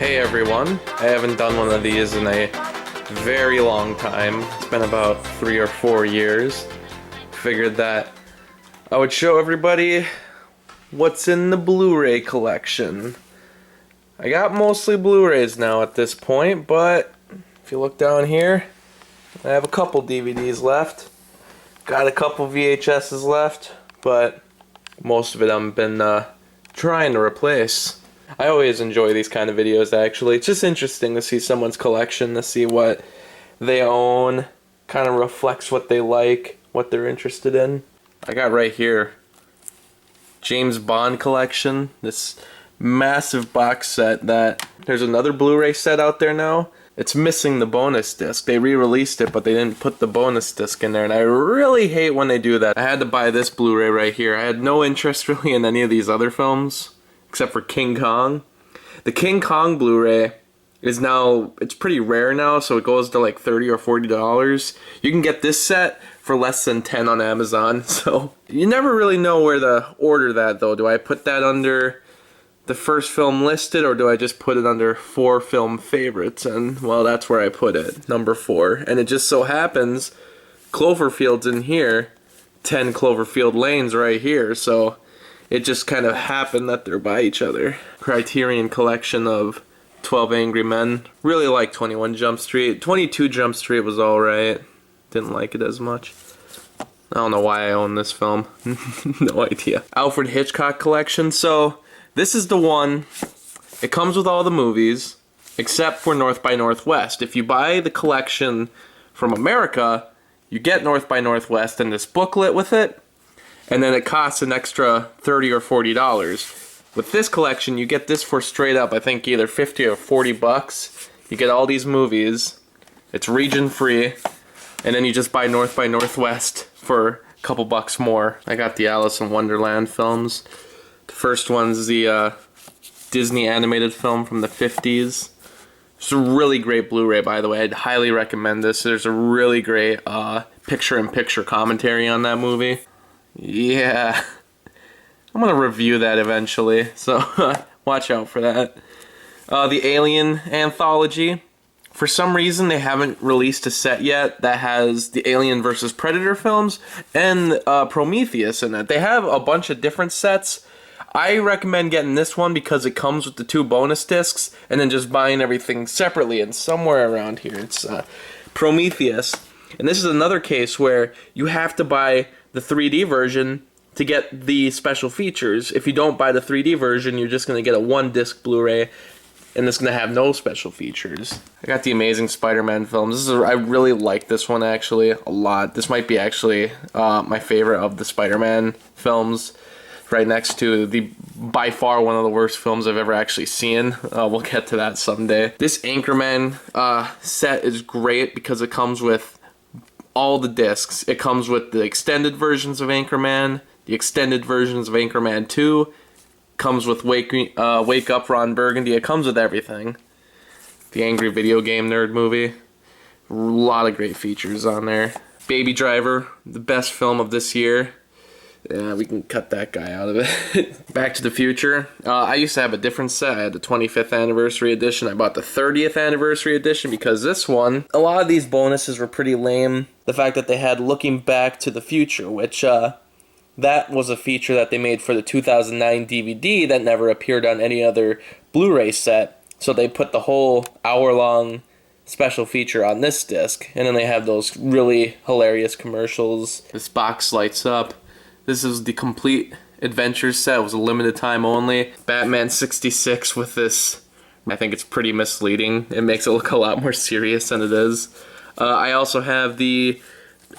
Hey everyone, I haven't done one of these in a very long time. It's been about 3 or 4 years. Figured that I would show everybody what's in the Blu-Ray collection. I got mostly Blu-rays now at this point, but if you look down here, I have a couple DVDs left. Got a couple VHSs left, but most of it I've been trying to replace. I always enjoy these kind of videos, actually. It's just interesting to see someone's collection, to see what they own, kind of reflects what they like, what they're interested in. I got right here James Bond collection, this massive box set that there's another Blu-ray set out there now. It's missing the bonus disc. They re-released it, but they didn't put the bonus disc in there, and I really hate when they do that. I had to buy this Blu-ray right here. I had no interest really in any of these other films, except for King Kong. The King Kong Blu-ray is now, it's pretty rare now, so it goes to like $30 or $40. You can get this set for less than $10 on Amazon, so you never really know where to order that though. Do I put that under the first film listed, or do I just put it under 4 film favorites? And well, that's where I put it, number 4. And it just so happens Cloverfield's in here, 10 Cloverfield Lane's right here, so it just kind of happened that they're by each other. Criterion collection of 12 Angry Men. Really like 21 Jump Street. 22 Jump Street was alright. Didn't like it as much. I don't know why I own this film. No idea. Alfred Hitchcock collection. So this is the one. It comes with all the movies except for North by Northwest. If you buy the collection from America, you get North by Northwest and this booklet with it. And then it costs an extra $30 or $40. With this collection, you get this for straight up, I think either 50 or 40 bucks. You get all these movies. It's region free. And then you just buy North by Northwest for a couple bucks more. I got the Alice in Wonderland films. The first one's the Disney animated film from the 50s. It's a really great Blu-ray, by the way. I'd highly recommend this. There's a really great picture-in-picture commentary on that movie. Yeah, I'm gonna review that eventually, so watch out for that. The Alien Anthology. For some reason, they haven't released a set yet that has the Alien vs. Predator films and Prometheus in it. They have a bunch of different sets. I recommend getting this one because it comes with the 2 bonus discs, and then just buying everything separately. And somewhere around here, it's Prometheus. And this is another case where you have to buy the 3D version to get the special features. If you don't buy the 3D version, you're just going to get a 1-disc Blu-ray, and it's going to have no special features. I got the Amazing Spider-Man films. I really like this one, actually, a lot. This might be actually my favorite of the Spider-Man films, right next to the, by far, one of the worst films I've ever actually seen. We'll get to that someday. This Anchorman set is great because it comes with all the discs. It comes with the extended versions of Anchorman, the extended versions of Anchorman 2, comes with Wake Up Ron Burgundy. It comes with everything. The Angry Video Game Nerd movie. A lot of great features on there. Baby Driver, the best film of this year. Yeah, we can cut that guy out of it. Back to the Future. I used to have a different set. I had the 25th anniversary edition. I bought the 30th anniversary edition because this one, a lot of these bonuses were pretty lame. The fact that they had Looking Back to the Future, which that was a feature that they made for the 2009 DVD that never appeared on any other Blu-ray set. So they put the whole hour-long special feature on this disc. And then they have those really hilarious commercials. This box lights up. This is the complete adventures set. It was a limited time only. Batman 66 with this. I think it's pretty misleading. It makes it look a lot more serious than it is. I also have the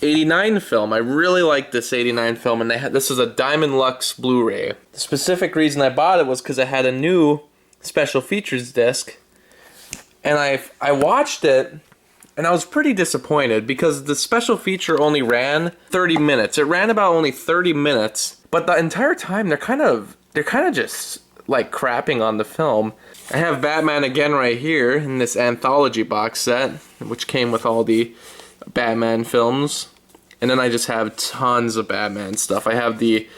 89 film. I really like this 89 film, and this is a Diamond Lux Blu-ray. The specific reason I bought it was because it had a new special features disc, and I watched it, and I was pretty disappointed because the special feature only ran 30 minutes. It ran about only 30 minutes, but the entire time they're kind of just like crapping on the film. I have Batman again right here in this anthology box set, which came with all the Batman films. And then I just have tons of Batman stuff. I have the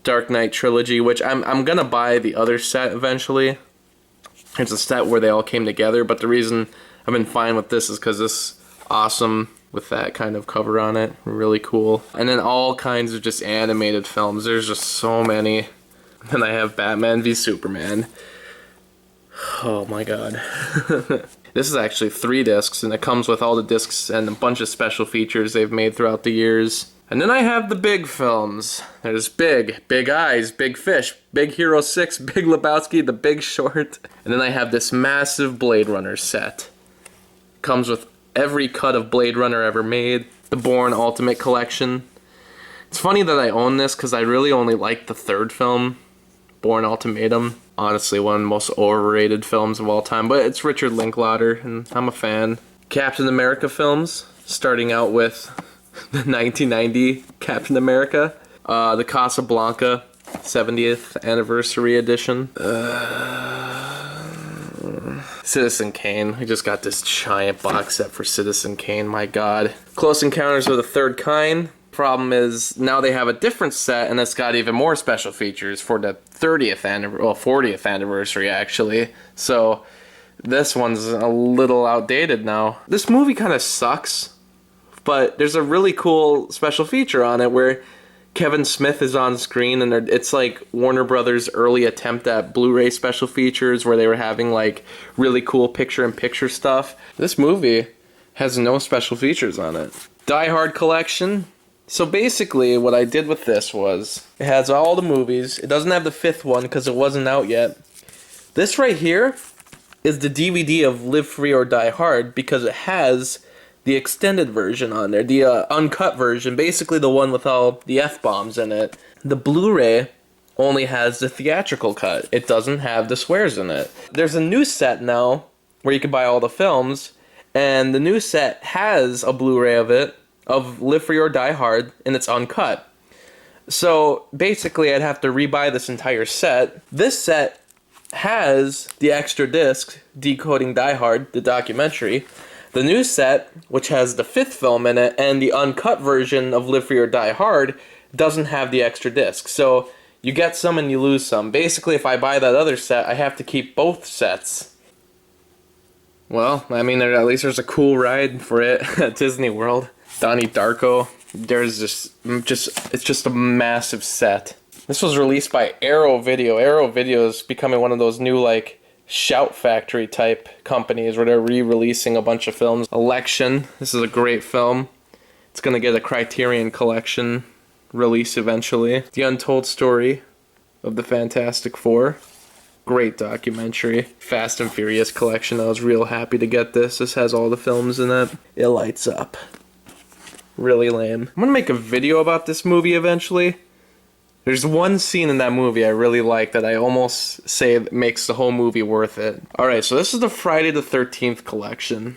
Dark Knight trilogy, which I'm gonna buy the other set eventually. It's a set where they all came together, but the reason I've been fine with this is because this awesome with that kind of cover on it. Really cool. And then all kinds of just animated films. There's just so many. Then I have Batman v Superman. Oh my god. This is actually 3 discs, and it comes with all the discs and a bunch of special features they've made throughout the years. And then I have the big films. There's Big, Big Eyes, Big Fish, Big Hero 6, Big Lebowski, The Big Short. And then I have this massive Blade Runner set. Comes with every cut of Blade Runner ever made. The Bourne Ultimate Collection. It's funny that I own this because I really only like the 3rd film, Bourne Ultimatum. Honestly, one of the most overrated films of all time, but it's Richard Linklater, and I'm a fan. Captain America films, starting out with the 1990 Captain America, the Casablanca 70th Anniversary Edition, Citizen Kane. I just got this giant box set for Citizen Kane, my god. Close Encounters of the Third Kind. Problem is, now they have a different set, and it's got even more special features for the 30th anniversary, well, 40th anniversary, actually. So, this one's a little outdated now. This movie kind of sucks, but there's a really cool special feature on it where Kevin Smith is on screen, and it's like Warner Brothers' early attempt at Blu-ray special features where they were having like really cool picture-in-picture stuff. This movie has no special features on it. Die Hard Collection. So basically, what I did with this was, it has all the movies. It doesn't have the 5th one because it wasn't out yet. This right here is the DVD of Live Free or Die Hard because it has the extended version on there, the uncut version, basically the one with all the F-bombs in it. The Blu-ray only has the theatrical cut. It doesn't have the swears in it. There's a new set now where you can buy all the films, and the new set has a Blu-ray of it, of Live Free or Die Hard, and it's uncut. So basically I'd have to rebuy this entire set. This set has the extra disc, Decoding Die Hard, the documentary. The new set, which has the 5th film in it, and the uncut version of Live Free or Die Hard, doesn't have the extra disc. So you get some and you lose some. Basically, if I buy that other set, I have to keep both sets. Well, I mean, at least there's a cool ride for it at Disney World. Donnie Darko. There's it's just a massive set. This was released by Arrow Video. Arrow Video is becoming one of those new, like, Shout Factory type companies where they're re-releasing a bunch of films. Election. This is a great film. It's gonna get a Criterion Collection release eventually. The Untold Story of the Fantastic Four. Great documentary. Fast and Furious Collection. I was real happy to get this. This has all the films in it. It lights up. Really lame. I'm gonna make a video about this movie eventually. There's one scene in that movie I really like that I almost say makes the whole movie worth it. Alright, so this is the Friday the 13th collection.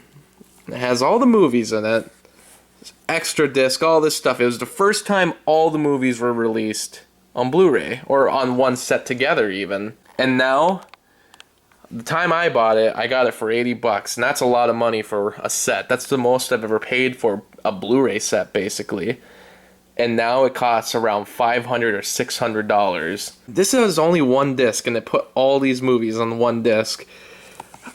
It has all the movies in it. Extra disc, all this stuff. It was the first time all the movies were released on Blu-ray, or on one set together even. And now, the time I bought it, I got it for $80, and that's a lot of money for a set. That's the most I've ever paid for a Blu-ray set, basically. And now it costs around $500 or $600. This is only one disc, and they put all these movies on one disc.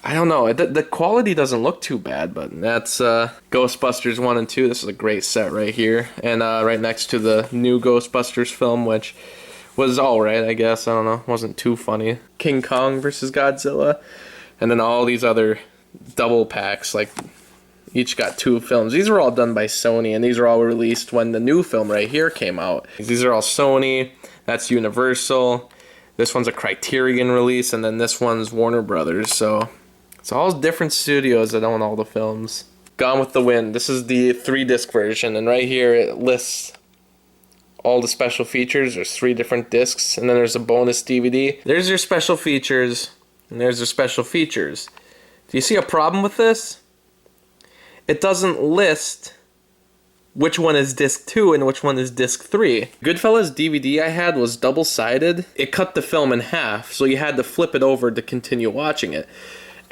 I don't know, the quality doesn't look too bad, but that's Ghostbusters 1 and 2. This is a great set right here. And right next to the new Ghostbusters film, which was alright, I guess. I don't know, wasn't too funny. King Kong versus Godzilla. And then all these other double packs, like, each got 2 films. These were all done by Sony, and these were all released when the new film right here came out. These are all Sony, that's Universal. This one's a Criterion release, and then this one's Warner Brothers, so it's all different studios that own all the films. Gone with the Wind. This is the 3-disc version, and right here it lists all the special features. There's 3 different discs, and then there's a bonus DVD. There's your special features, and there's your special features. Do you see a problem with this? It doesn't list which one is disc 2 and which one is disc 3. Goodfellas DVD I had was double-sided. It cut the film in half, so you had to flip it over to continue watching it.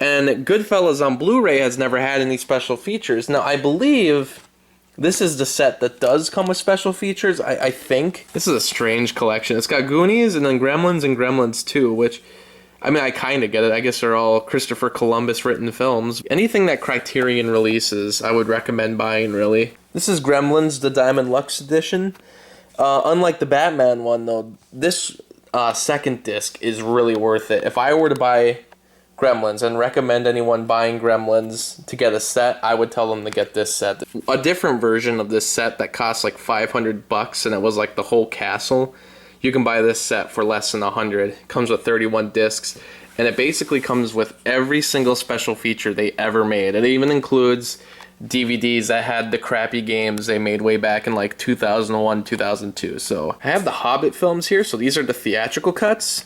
And Goodfellas on Blu-ray has never had any special features. Now, I believe this is the set that does come with special features, I think. This is a strange collection. It's got Goonies and then Gremlins and Gremlins 2, which I mean, I kind of get it. I guess they're all Christopher Columbus written films. Anything that Criterion releases, I would recommend buying, really. This is Gremlins, the Diamond Lux edition. Unlike the Batman one, though, this second disc is really worth it. If I were to buy Gremlins and recommend anyone buying Gremlins to get a set, I would tell them to get this set. A different version of this set that costs like $500 and it was like the whole castle. You can buy this set for less than $100. It comes with 31 discs, and it basically comes with every single special feature they ever made. It even includes DVDs that had the crappy games they made way back in like 2001, 2002. So I have the Hobbit films here, so these are the theatrical cuts.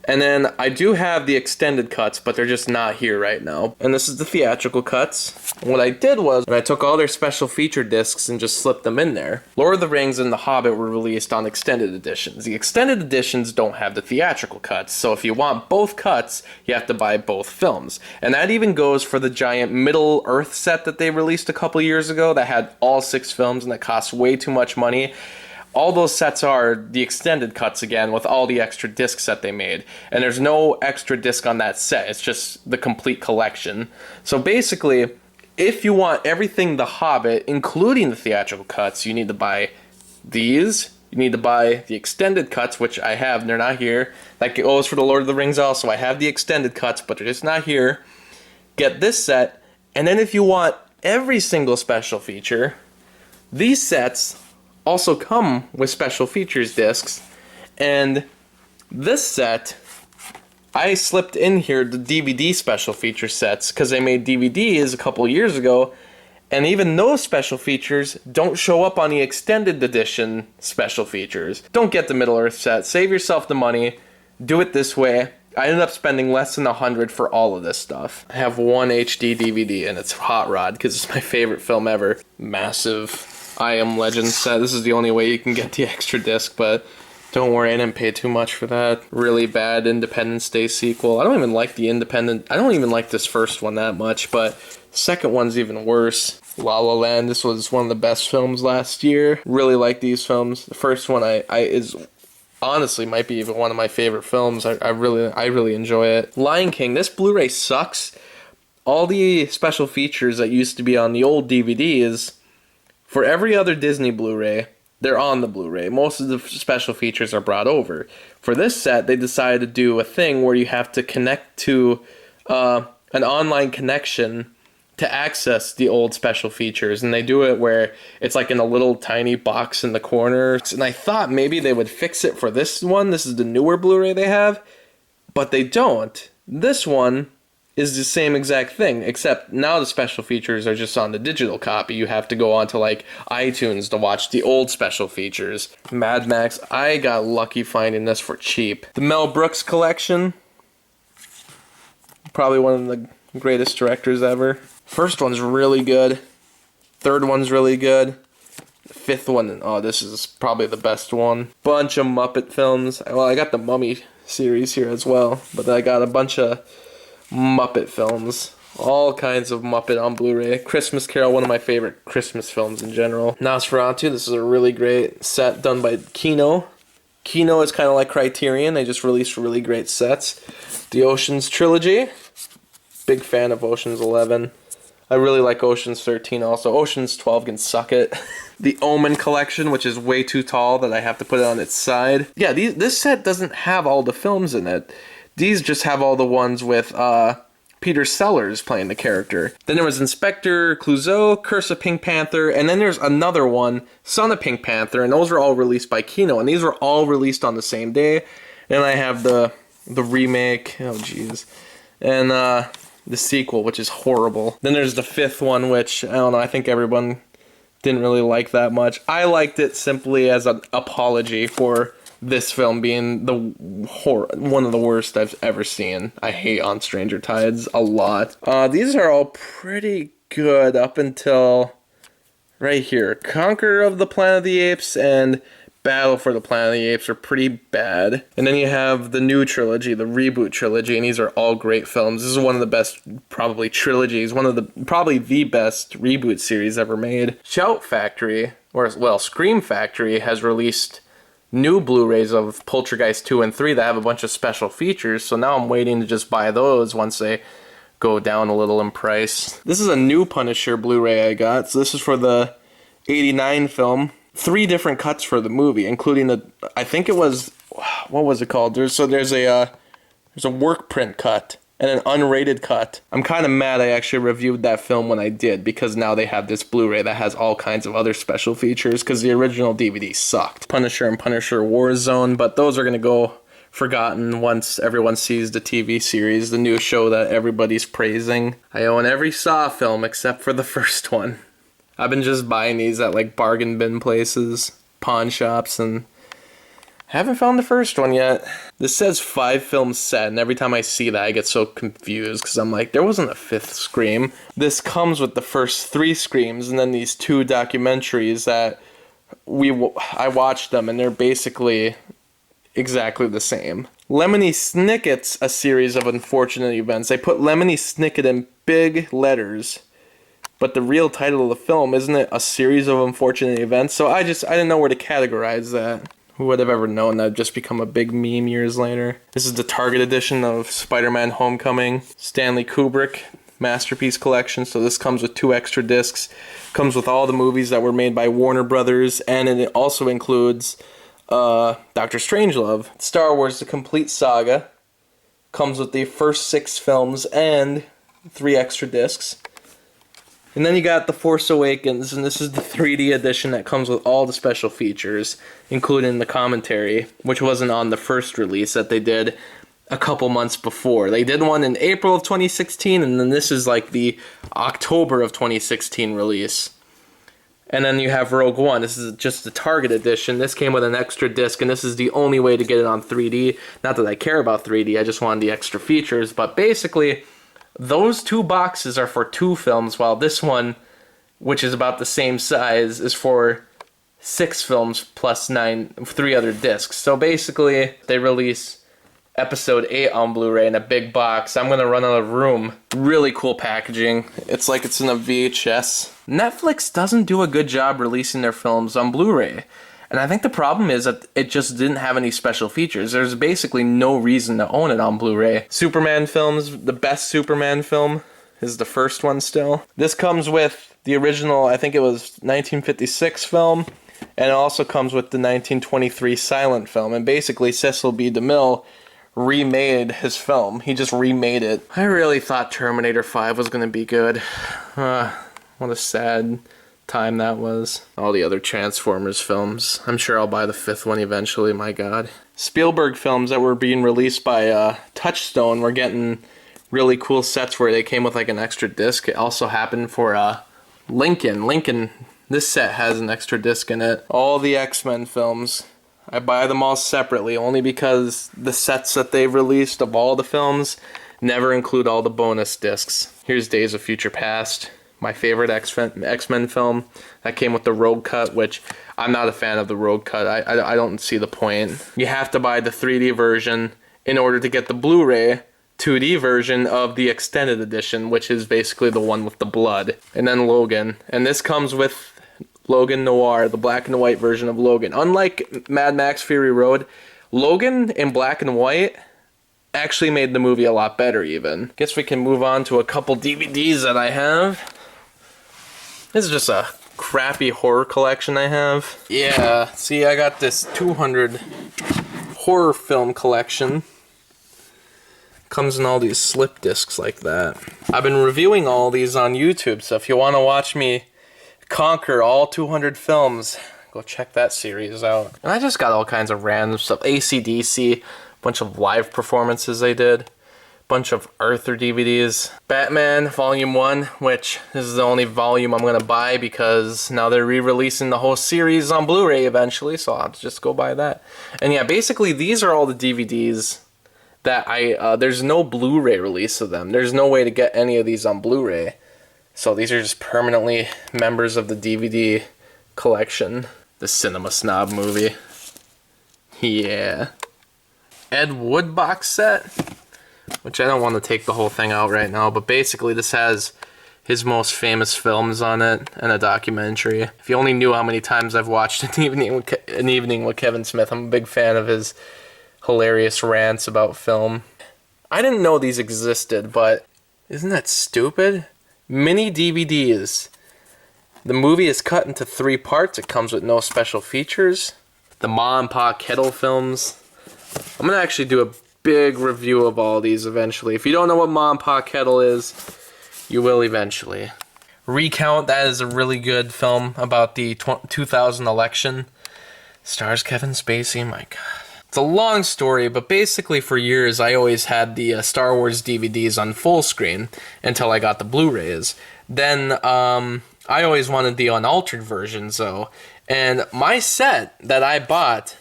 And then I do have the extended cuts, but they're just not here right now. And this is the theatrical cuts. What I did was, I took all their special feature discs and just slipped them in there. Lord of the Rings and The Hobbit were released on extended editions. The extended editions don't have the theatrical cuts, so if you want both cuts, you have to buy both films. And that even goes for the giant Middle Earth set that they released a couple years ago that had all 6 films and that cost way too much money. All those sets are the extended cuts again with all the extra discs that they made. And there's no extra disc on that set. It's just the complete collection. So basically, if you want everything The Hobbit, including the theatrical cuts, you need to buy these. You need to buy the extended cuts, which I have. They're not here. That goes for the Lord of the Rings also. I have the extended cuts, but they're just not here. Get this set. And then if you want every single special feature, these sets also come with special features discs, and this set, I slipped in here the DVD special feature sets because they made DVDs a couple years ago, and even those special features don't show up on the extended edition special features. Don't get the Middle Earth set. Save yourself the money. Do it this way. I ended up spending less than $100 for all of this stuff. I have one HD DVD, and it's Hot Rod because it's my favorite film ever. Massive I Am Legend set. This is the only way you can get the extra disc, but don't worry, I didn't pay too much for that. Really bad Independence Day sequel. I don't even like this first one that much, but second one's even worse. La La Land, this was one of the best films last year. Really like these films. The first one is honestly might be even one of my favorite films. I really enjoy it. Lion King, this Blu-ray sucks. All the special features that used to be on the old DVDs, for every other Disney Blu-ray, they're on the Blu-ray. Most of the special features are brought over. For this set, they decided to do a thing where you have to connect to an online connection to access the old special features. And they do it where it's like in a little tiny box in the corner. And I thought maybe they would fix it for this one. This is the newer Blu-ray they have. But they don't. This one is the same exact thing, except now the special features are just on the digital copy. You have to go onto like iTunes to watch the old special features. Mad Max, I got lucky finding this for cheap. The Mel Brooks collection, probably one of the greatest directors ever. First one's really good. Third one's really good. The fifth one, oh, this is probably the best one. Bunch of Muppet films. Well, I got the Mummy series here as well, but I got a bunch of Muppet films. All kinds of Muppet on Blu-ray. Christmas Carol, one of my favorite Christmas films in general. Nosferatu, this is a really great set done by Kino. Kino is kind of like Criterion. They just released really great sets. The Ocean's Trilogy. Big fan of Ocean's 11. I really like Ocean's 13 also. Ocean's 12 can suck it. The Omen collection, which is way too tall that I have to put it on its side. Yeah, this set doesn't have all the films in it. These just have all the ones with Peter Sellers playing the character. Then there was Inspector Clouseau, Curse of Pink Panther, and then there's another one, Son of Pink Panther, and those were all released by Kino, and these were all released on the same day. Then I have the remake, oh jeez, and the sequel, which is horrible. Then there's the fifth one, which, I don't know, I think everyone didn't really like that much. I liked it simply as an apology for this film being one of the worst I've ever seen. I hate On Stranger Tides a lot. These are all pretty good up until right here. Conqueror of the Planet of the Apes and Battle for the Planet of the Apes are pretty bad. And then you have the new trilogy, the reboot trilogy, and these are all great films. This is one of the best, probably, trilogies, probably the best reboot series ever made. Shout Factory, or well, Scream Factory has released new Blu-rays of Poltergeist 2 and 3 that have a bunch of special features, so now I'm waiting to just buy those once they go down a little in price. This is a new Punisher Blu-ray I got, so this is for the 89 film. 3 different cuts for the movie, including the, I think it was, what was it called? There's a work print cut and an unrated cut. I'm kind of mad I actually reviewed that film when I did, because now they have this Blu-ray that has all kinds of other special features, because the original DVD sucked. Punisher and Punisher Warzone, but those are going to go forgotten once everyone sees the TV series, the new show that everybody's praising. I own every Saw film except for the first one. I've been just buying these at like bargain bin places, pawn shops, and haven't found the first one yet. This says 5 film set, and every time I see that I get so confused, because I'm like, there wasn't a 5th Scream. This comes with the first 3 Screams, and then these 2 documentaries that I watched them, and they're basically exactly the same. Lemony Snicket's A Series of Unfortunate Events. They put Lemony Snicket in big letters, but the real title of the film, isn't it A Series of Unfortunate Events? So I didn't know where to categorize that. Who would have ever known that would just become a big meme years later? This is the Target edition of Spider-Man Homecoming, Stanley Kubrick Masterpiece Collection. So this comes with 2 extra discs, comes with all the movies that were made by Warner Brothers, and it also includes Doctor Strangelove. Star Wars The Complete Saga comes with the first 6 films and 3 extra discs. And then you got The Force Awakens, and this is the 3D edition that comes with all the special features, including the commentary, which wasn't on the first release that they did a couple months before. They did one in April of 2016, and then this is like the October of 2016 release. And then you have Rogue One. This is just the Target edition. This came with an extra disc, and this is the only way to get it on 3D. Not that I care about 3D, I just wanted the extra features, but basically those 2 boxes are for 2 films, while this one, which is about the same size, is for 6 films plus 3 other discs. So basically, they release Episode 8 on Blu-ray in a big box. I'm going to run out of room. Really cool packaging. It's like it's in a VHS. Netflix doesn't do a good job releasing their films on Blu-ray. And I think the problem is that it just didn't have any special features. There's basically no reason to own it on Blu-ray. Superman films, the best Superman film is the first one still. This comes with the original, I think it was 1956 film, and it also comes with the 1923 silent film. And basically Cecil B. DeMille remade his film. He just remade it. I really thought Terminator 5 was going to be good. What a sad time that was. All the other Transformers films. I'm sure I'll buy the 5th one eventually, my god. Spielberg films that were being released by Touchstone were getting really cool sets where they came with like an extra disc. It also happened for Lincoln. This set has an extra disc in it. All the X-Men films. I buy them all separately only because the sets that they've released of all the films never include all the bonus discs. Here's Days of Future Past, my favorite X-Men film. That came with the Rogue Cut, which I'm not a fan of the Rogue Cut. I don't see the point. You have to buy the 3D version in order to get the Blu-ray 2D version of the extended edition, which is basically the one with the blood. And then Logan. And this comes with Logan Noir, the black and white version of Logan. Unlike Mad Max Fury Road, Logan in black and white actually made the movie a lot better even. Guess we can move on to a couple DVDs that I have. This is just a crappy horror collection I have. Yeah, see, I got this 200 horror film collection. Comes in all these slip discs like that. I've been reviewing all these on YouTube, so if you want to watch me conquer all 200 films, go check that series out. And I just got all kinds of random stuff. AC/DC, bunch of live performances they did, bunch of Arthur DVDs. Batman Volume 1, which this is the only volume I'm gonna buy because now they're re-releasing the whole series on Blu-ray eventually, so I'll just go buy that. And yeah, basically these are all the DVDs that there's no Blu-ray release of them. There's no way to get any of these on Blu-ray. So these are just permanently members of the DVD collection. The Cinema Snob movie. Yeah. Ed Wood box set, which I don't want to take the whole thing out right now, but basically this has his most famous films on it, and a documentary. If you only knew how many times I've watched An Evening with Kevin Smith. I'm a big fan of his hilarious rants about film. I didn't know these existed, but isn't that stupid? Mini DVDs. The movie is cut into 3 parts. It comes with no special features. The Ma and Pa Kettle films. I'm going to actually do a big review of all these eventually. If you don't know what Ma and Pa Kettle is, you will eventually. Recount, that is a really good film about the 2000 election. Stars Kevin Spacey, my God. It's a long story, but basically for years I always had the Star Wars DVDs on full screen until I got the Blu-rays. Then I always wanted the unaltered versions though. And my set that I bought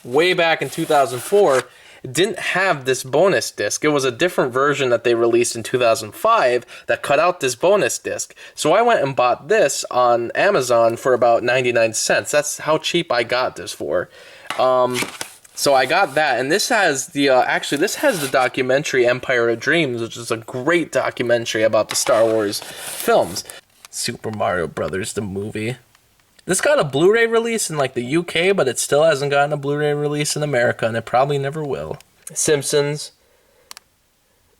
way back in 2004 didn't have this bonus disc. It was a different version that they released in 2005 that cut out this bonus disc. So I went and bought this on Amazon for about 99 cents. That's how cheap I got this for. So I got that, and this has the this has the documentary Empire of Dreams, which is a great documentary about the Star Wars films. Super Mario Brothers, the movie. This got a Blu-ray release in like the UK, but it still hasn't gotten a Blu-ray release in America, and it probably never will. Simpsons,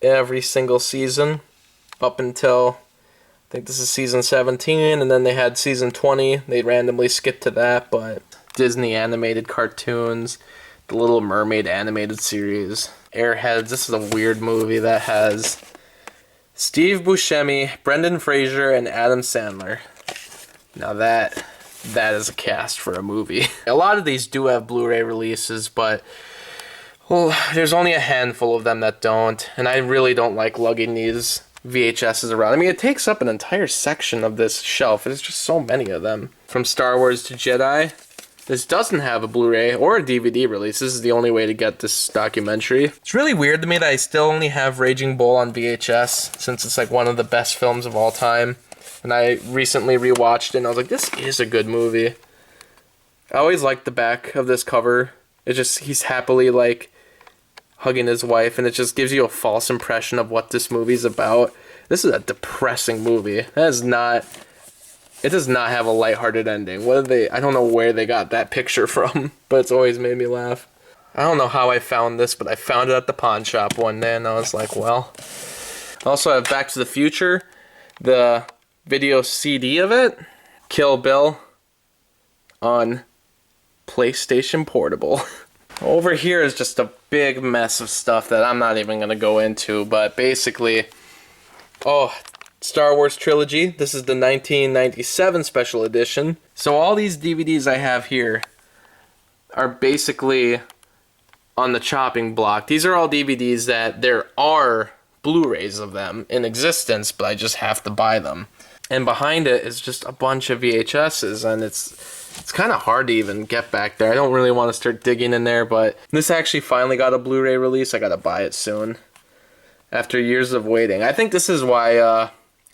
every single season, up until, I think this is season 17, and then they had season 20. They randomly skipped to that, but Disney animated cartoons, the Little Mermaid animated series, Airheads. This is a weird movie that has Steve Buscemi, Brendan Fraser, and Adam Sandler. Now that is a cast for a movie. A lot of these do have Blu-ray releases, but well, there's only a handful of them that don't, and I really don't like lugging these VHSs around. I mean, it takes up an entire section of this shelf. There's just so many of them. From Star Wars to Jedi. This doesn't have a Blu-ray or a DVD release. This is the only way to get this documentary. It's really weird to me that I still only have Raging Bull on VHS, since it's like one of the best films of all time. And I recently rewatched it, and I was like, this is a good movie. I always liked the back of this cover. It just, he's happily, like, hugging his wife, and it just gives you a false impression of what this movie's about. This is a depressing movie. It does not have a lighthearted ending. I don't know where they got that picture from, but it's always made me laugh. I don't know how I found this, but I found it at the pawn shop one day, and I was like, well. I also have Back to the Future, the video CD of it, Kill Bill on PlayStation Portable. Over here is just a big mess of stuff that I'm not even going to go into, but basically, Star Wars Trilogy. This is the 1997 special edition. So all these DVDs I have here are basically on the chopping block. These are all DVDs that there are Blu-rays of them in existence, but I just have to buy them. And behind it is just a bunch of VHSs, and it's kind of hard to even get back there. I don't really want to start digging in there, but this actually finally got a Blu-ray release. I gotta buy it soon. After years of waiting. I think this is why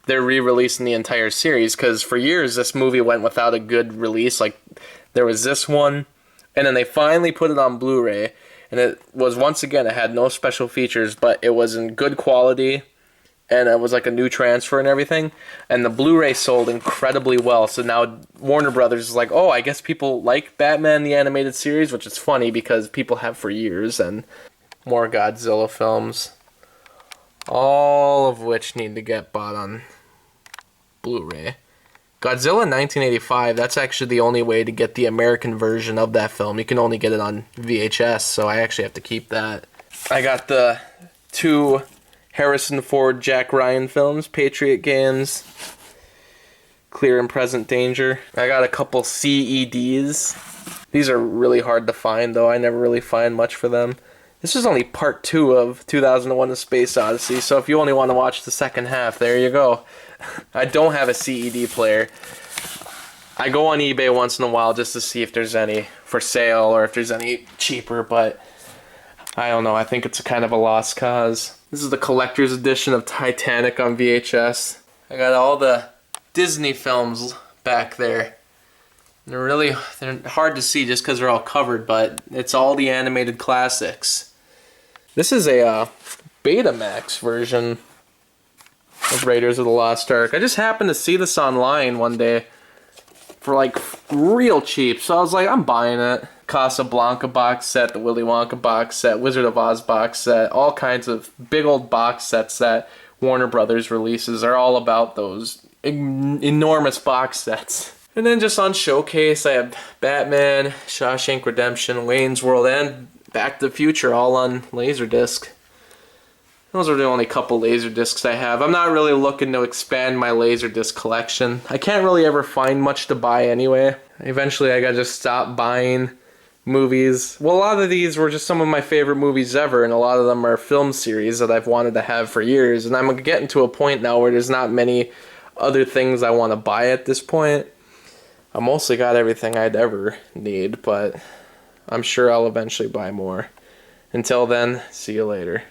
they're re-releasing the entire series, because for years this movie went without a good release. Like, there was this one, and then they finally put it on Blu-ray, and it was, once again, it had no special features, but it was in good quality, and it was like a new transfer and everything, and the Blu-ray sold incredibly well. So now Warner Brothers is like, oh, I guess people like Batman the Animated Series, which is funny because people have for years. And more Godzilla films, all of which need to get bought on Blu-ray. Godzilla 1985, that's actually the only way to get the American version of that film. You can only get it on VHS, so I actually have to keep that. I got the 2 Harrison Ford, Jack Ryan films, Patriot Games, Clear and Present Danger. I got a couple CEDs. These are really hard to find, though. I never really find much for them. This is only part 2 of 2001: A Space Odyssey, so if you only want to watch the second half, there you go. I don't have a CED player. I go on eBay once in a while just to see if there's any for sale or if there's any cheaper, but I don't know. I think it's a kind of a lost cause. This is the collector's edition of Titanic on VHS. I got all the Disney films back there. They're hard to see just because they're all covered, but it's all the animated classics. This is a Betamax version. of Raiders of the Lost Ark. I just happened to see this online one day for like real cheap, so I was like, I'm buying it. Casablanca box set, the Willy Wonka box set, Wizard of Oz box set, all kinds of big old box sets that Warner Brothers releases are all about those enormous box sets. And then just on Showcase, I have Batman, Shawshank Redemption, Wayne's World, and Back to the Future all on Laserdisc. Those are the only couple Laserdiscs I have. I'm not really looking to expand my Laserdisc collection. I can't really ever find much to buy anyway. Eventually I gotta just stop buying movies. Well, a lot of these were just some of my favorite movies ever, and a lot of them are film series that I've wanted to have for years, and I'm getting to a point now where there's not many other things I want to buy at this point. I mostly got everything I'd ever need, but I'm sure I'll eventually buy more. Until then, see you later.